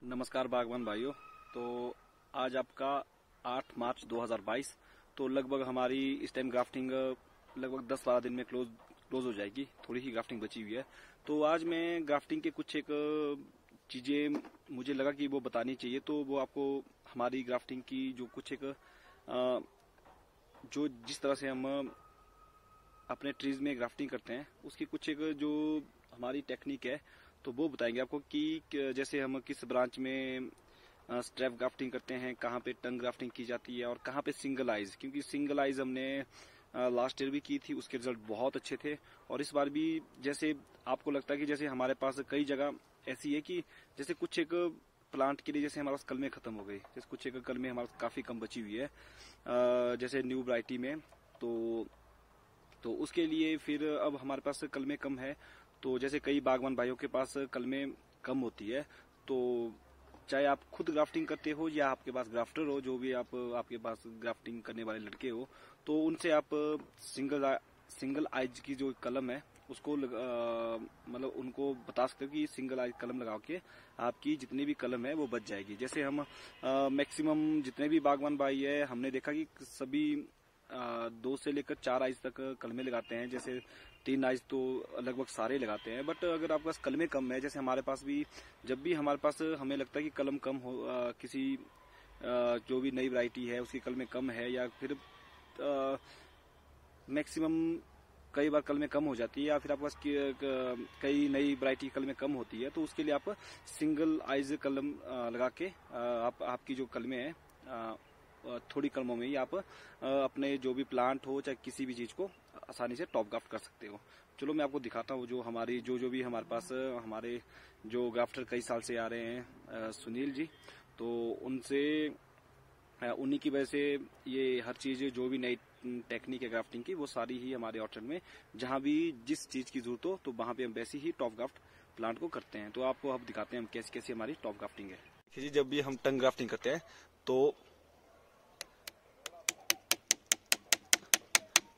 नमस्कार बागवान भाइयों। तो आज आपका 8 मार्च 2022। तो लगभग हमारी इस टाइम ग्राफ्टिंग लगभग 10-12 दिन में क्लोज हो जाएगी। थोड़ी ही ग्राफ्टिंग बची हुई है। तो आज मैं ग्राफ्टिंग के कुछ एक चीज़ें मुझे लगा कि वो बतानी चाहिए, तो वो आपको हमारी ग्राफ्टिंग की जो कुछ एक जो जिस तरह से हम अपने ट्रीज में ग्राफ्टिंग करते हैं उसकी कुछ एक जो हमारी टेक्निक है तो वो बताएंगे आपको कि जैसे हम किस ब्रांच में स्ट्रैप ग्राफ्टिंग करते हैं, कहाँ पे टंग ग्राफ्टिंग की जाती है और कहाँ पे सिंगल आइज, क्योंकि सिंगल आइज हमने लास्ट ईयर भी की थी, उसके रिजल्ट बहुत अच्छे थे। और इस बार भी जैसे आपको लगता है कि जैसे हमारे पास कई जगह ऐसी है कि जैसे कुछ एक प्लांट के लिए जैसे हमारा कलमें खत्म हो गई, जैसे कुछ एक कलमें हमारे काफी कम बची हुई है जैसे न्यू वैरायटी में। तो उसके लिए फिर अब हमारे पास कलमें कम है, तो जैसे कई बागवान भाइयों के पास कलमें कम होती है, तो चाहे आप खुद ग्राफ्टिंग करते हो या आपके पास ग्राफ्टर हो, जो भी आपके पास ग्राफ्टिंग करने वाले लड़के हो, तो उनसे आप सिंगल आइज की जो कलम है उसको मतलब उनको बता सकते हो कि सिंगल आइज कलम लगा के आपकी जितनी भी कलम है वो बच जाएगी। जैसे हम मैक्सिमम जितने भी बागवान भाई है हमने देखा कि सभी 2 से लेकर 4 आइज तक कलमें लगाते हैं। जैसे 3 आइज तो लगभग सारे लगाते हैं, बट अगर आपके पास कलमें कम है, जैसे हमारे पास भी जब भी हमारे पास हमें लगता है कि कलम कम हो, किसी जो भी नई वैरायटी है उसकी कलमें कम है या फिर मैक्सिमम कई बार कलमें कम हो जाती है या फिर आपके पास कई नई वैरायटी कलमें कम होती है, तो उसके लिए आप सिंगल आइज कलम लगा के आपकी जो कलमें हैं थोड़ी कलमों में ही आप अपने जो भी प्लांट हो चाहे किसी भी चीज को आसानी से टॉप ग्राफ्ट कर सकते हो। चलो मैं आपको दिखाता हूँ जो हमारी जो भी हमारे पास हमारे जो ग्राफ्टर कई साल से आ रहे हैं सुनील जी, तो उनसे उन्हीं की वजह से ये हर चीज जो भी नई टेक्निक है ग्राफ्टिंग की वो सारी ही हमारे ऑर्चर्ड में जहां भी जिस चीज की जरूरत हो तो वहां पे हम वैसी ही टॉप ग्राफ्ट प्लांट को करते हैं। तो आपको अब दिखाते हैं हम कैसी कैसी हमारी टॉप ग्राफ्टिंग है। देखिए जी, जब भी हम टंग ग्राफ्टिंग करते हैं तो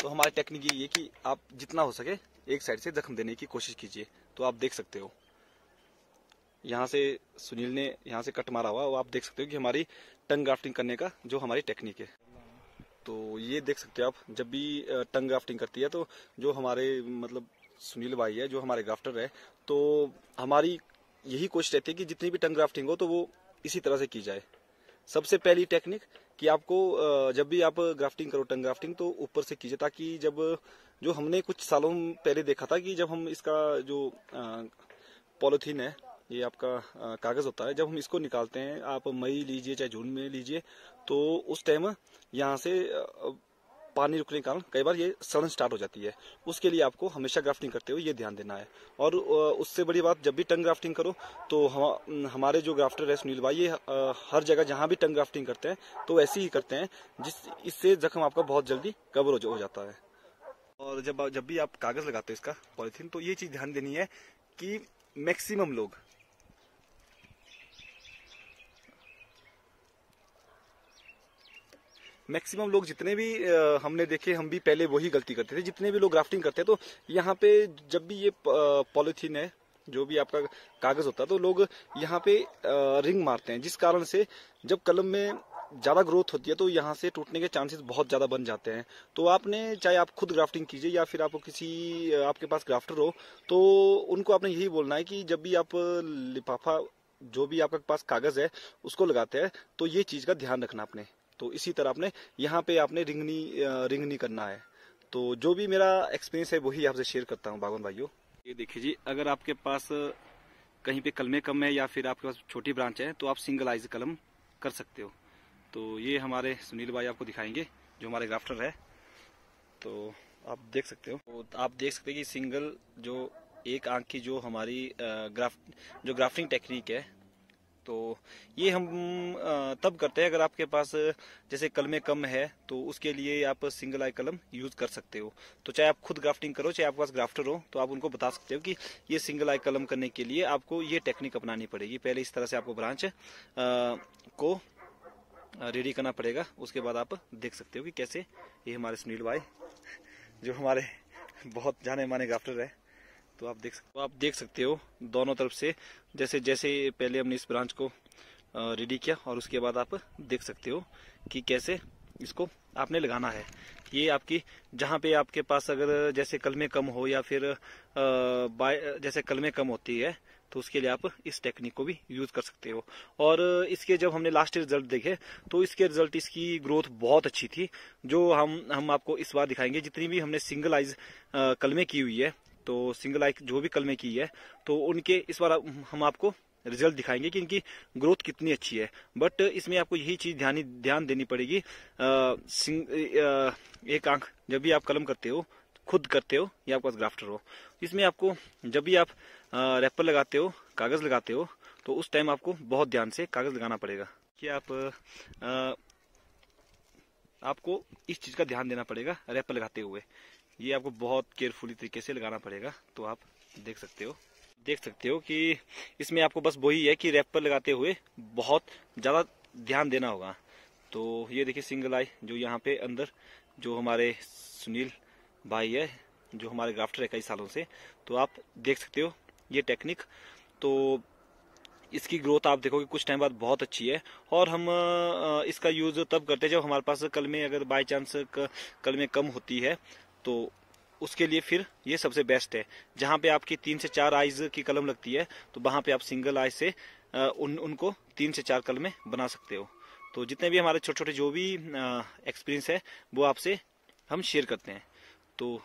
हमारी टेक्निक ये है कि आप जितना हो सके एक साइड से जख्म देने की कोशिश कीजिए। तो आप देख सकते हो यहाँ से सुनील ने यहाँ से कट मारा हुआ, वो आप देख सकते हो कि हमारी टंग ग्राफ्टिंग करने का जो हमारी टेक्निक है। तो ये देख सकते हो आप, जब भी टंग ग्राफ्टिंग करती है तो जो हमारे मतलब सुनील भाई है जो हमारे ग्राफ्टर है, तो हमारी यही कोशिश रहती है कि जितनी भी टंग ग्राफ्टिंग हो तो वो इसी तरह से की जाए। सबसे पहली टेक्निक कि आपको जब भी आप ग्राफ्टिंग करो टंग ग्राफ्टिंग तो ऊपर से कीजिए, ताकि जब जो हमने कुछ सालों पहले देखा था कि जब हम इसका जो पॉलिथीन है, ये आपका कागज होता है, जब हम इसको निकालते हैं, आप मई लीजिए चाहे जून में लीजिए, तो उस टाइम यहाँ से पानी रुकने के कारण कई बार ये सड़न स्टार्ट हो जाती है। उसके लिए आपको हमेशा ग्राफ्टिंग करते हुए ये ध्यान देना है। और उससे बड़ी बात, जब भी टंग ग्राफ्टिंग करो तो हमारे जो ग्राफ्टर है सुनील भाई, ये हर जगह जहां भी टंग ग्राफ्टिंग करते हैं तो ऐसे ही करते हैं इससे जख्म आपका बहुत जल्दी कवर हो जाता है। और जब भी आप कागज लगाते हो इसका पॉलिथीन, तो ये चीज ध्यान देनी है कि मैक्सिमम लोग जितने भी हमने देखे, हम भी पहले वही गलती करते थे, जितने भी लोग ग्राफ्टिंग करते हैं तो यहाँ पे जब भी ये पॉलिथीन है जो भी आपका कागज होता है तो लोग यहाँ पे रिंग मारते हैं, जिस कारण से जब कलम में ज्यादा ग्रोथ होती है तो यहाँ से टूटने के चांसेस बहुत ज्यादा बन जाते हैं। तो आपने चाहे आप खुद ग्राफ्टिंग कीजिए या फिर आपको किसी आपके पास ग्राफ्टर हो, तो उनको आपने यही बोलना है कि जब भी आप लिफाफा जो भी आपके पास कागज है उसको लगाते हैं तो ये चीज का ध्यान रखना आपने। तो इसी तरह आपने यहाँ पे आपने रिंग नहीं करना है। तो जो भी मेरा एक्सपीरियंस है वही आपसे शेयर करता हूँ बागवान भाइयों। ये देखिए जी, अगर आपके पास कहीं पे कलमें कम है या फिर आपके पास छोटी ब्रांच है तो आप सिंगल आइज कलम कर सकते हो। तो ये हमारे सुनील भाई आपको दिखाएंगे जो हमारे ग्राफ्टर है। तो आप देख सकते हो, तो आप देख सकते हैं कि सिंगल जो एक आंख की जो हमारी ग्राफ्टिंग टेक्निक है, तो ये हम तब करते हैं अगर आपके पास जैसे कलमें कम है तो उसके लिए आप सिंगल आई कलम यूज कर सकते हो। तो चाहे आप खुद ग्राफ्टिंग करो चाहे आपके पास ग्राफ्टर हो, तो आप उनको बता सकते हो कि ये सिंगल आई कलम करने के लिए आपको ये टेक्निक अपनानी पड़ेगी। पहले इस तरह से आपको ब्रांच को रेडी करना पड़ेगा, उसके बाद आप देख सकते हो कि कैसे ये हमारे सुनील भाई जो हमारे बहुत जाने माने ग्राफ्टर है, तो आप देख सकते हो दोनों तरफ से जैसे जैसे पहले हमने इस ब्रांच को रेडी किया और उसके बाद आप देख सकते हो कि कैसे इसको आपने लगाना है। ये आपकी जहाँ पे आपके पास अगर जैसे कलमें कम हो या फिर जैसे कलमें कम होती है तो उसके लिए आप इस टेक्निक को भी यूज कर सकते हो। और इसके जब हमने लास्ट रिजल्ट देखे तो इसके रिजल्ट, इसकी ग्रोथ बहुत अच्छी थी, जो हम आपको इस बार दिखाएंगे। जितनी भी हमने सिंगल आइज कलमें की हुई है, तो सिंगल आई जो भी कलमें की है, तो उनके इस बार हम आपको रिजल्ट दिखाएंगे कि इनकी ग्रोथ कितनी अच्छी है। बट इसमें आपको यही चीज ध्यान देनी पड़ेगी। एक आंख जब भी आप कलम करते हो, खुद करते हो या आपके पास ग्राफ्टर हो, इसमें आपको जब भी आप रैपर लगाते हो, कागज लगाते हो, तो उस टाइम आपको बहुत ध्यान से कागज लगाना पड़ेगा कि आपको इस चीज का ध्यान देना पड़ेगा रैपर लगाते हुए। ये आपको बहुत केयरफुली तरीके से लगाना पड़ेगा। तो आप देख सकते हो कि इसमें आपको बस वही है कि रैपर लगाते हुए बहुत ज्यादा ध्यान देना होगा। तो ये देखिए सिंगल आई जो यहाँ पे अंदर जो हमारे सुनील भाई है, जो हमारे ग्राफ्टर है कई सालों से, तो आप देख सकते हो ये टेक्निक। तो इसकी ग्रोथ आप देखोगे कुछ टाइम बाद बहुत अच्छी है। और हम इसका यूज तब करते हैं जब हमारे पास कलमें अगर बाय चांस कलमें कम होती है, तो उसके लिए फिर ये सबसे बेस्ट है। जहाँ पे आपकी 3 से 4 आइज की कलम लगती है, तो वहां पे आप सिंगल आई से उनको 3 से 4 कलमें बना सकते हो। तो जितने भी हमारे छोटे छोटे जो भी एक्सपीरियंस है वो आपसे हम शेयर करते हैं। तो